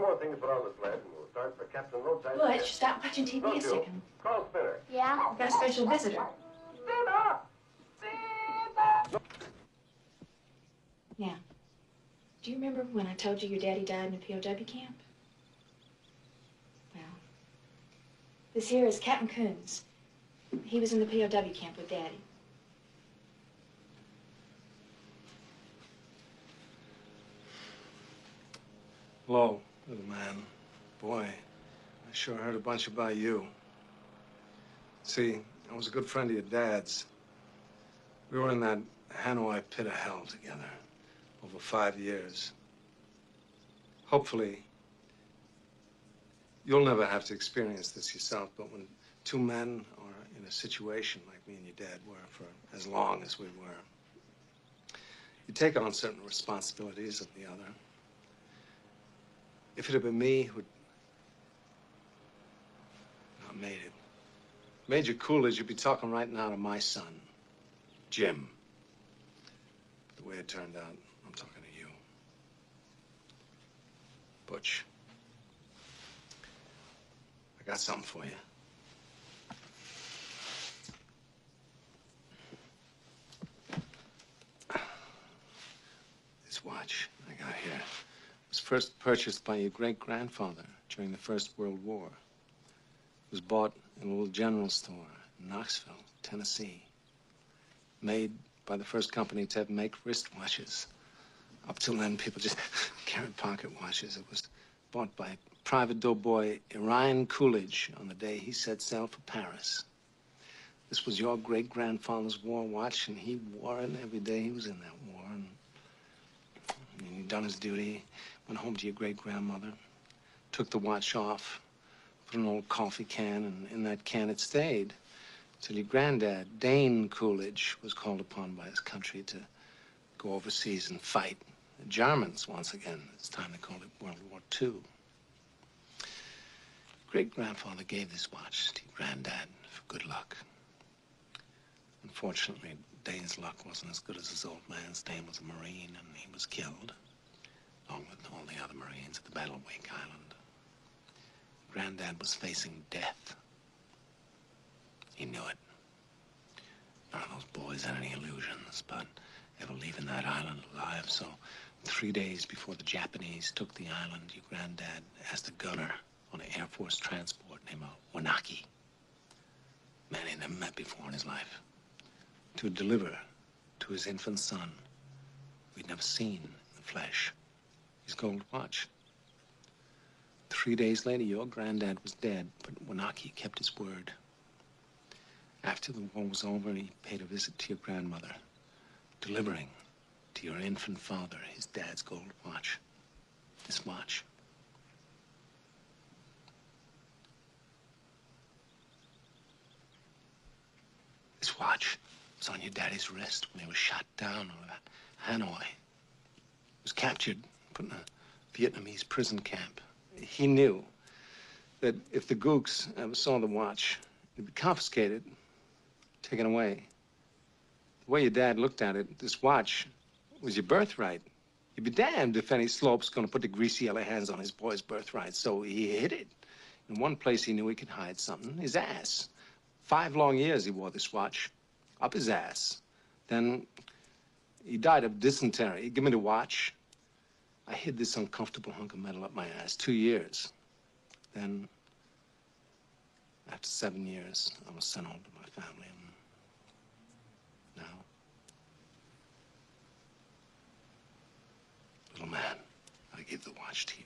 One more thing to put on the sled, and we'll start for Captain Roadside. Butch, stop watching TV a second. Call Spinner. Yeah? We've got a special visitor. Spinner! Spinner! Now, do you remember when I told you your daddy died in a POW camp? Well, this here is Captain Coons. He was in the POW camp with Daddy. Hello, little man. Boy, I sure heard a bunch about you. See, I was a good friend of your dad's. We were in that Hanoi pit of hell together over 5 years. Hopefully, you'll never have to experience this yourself, but when two men are in a situation like me and your dad were for as long as we were, you take on certain responsibilities of the other. If it had been me who'd not made it, Major Coolidge, you'd be talking right now to my son, Jim. But the way it turned out, I'm talking to you. Butch, I got something for you. This watch I got here was first purchased by your great-grandfather during the First World War. It was bought in a little general store in Knoxville, Tennessee. Made by the first company to make wristwatches. Up till then, people just carried pocket watches. It was bought by Private Doughboy Ernie Coolidge on the day he set sail for Paris. This was your great-grandfather's war watch, and he wore it every day he was in that war. And he'd done his duty, went home to your great-grandmother, took the watch off, put an old coffee can, and in that can it stayed till your granddad, Dane Coolidge, was called upon by his country to go overseas and fight the Germans once again. It's time they called it World War II. Great-grandfather gave this watch to your granddad for good luck. Unfortunately, Dane's luck wasn't as good as his old man's. Dane was a Marine, and he was killed, along with all the other Marines at the Battle of Wake Island. Granddad was facing death. He knew it. None of those boys had any illusions about ever leaving that island alive, so 3 days before the Japanese took the island, your granddad asked a gunner on an Air Force transport named Winocki, man he'd never met before in his life, to deliver to his infant son, we'd never seen in the flesh, his gold watch. 3 days later, your granddad was dead, but Winocki kept his word. After the war was over, he paid a visit to your grandmother, delivering to your infant father his dad's gold watch. This watch. This watch was on your daddy's wrist when he was shot down over Hanoi. He was captured, put in a Vietnamese prison camp. He knew that if the gooks ever saw the watch, it'd be confiscated, taken away. The way your dad looked at it, this watch was your birthright. You'd be damned if any slope's gonna put the greasy yellow hands on his boy's birthright, so he hid it. In one place he knew he could hide something, his ass. 5 long years he wore this watch, up his ass. Then he died of dysentery. Give me the watch. I hid this uncomfortable hunk of metal up my ass 2 years. Then, after 7 years, I was sent home to my family. And now, little man, I give the watch to you.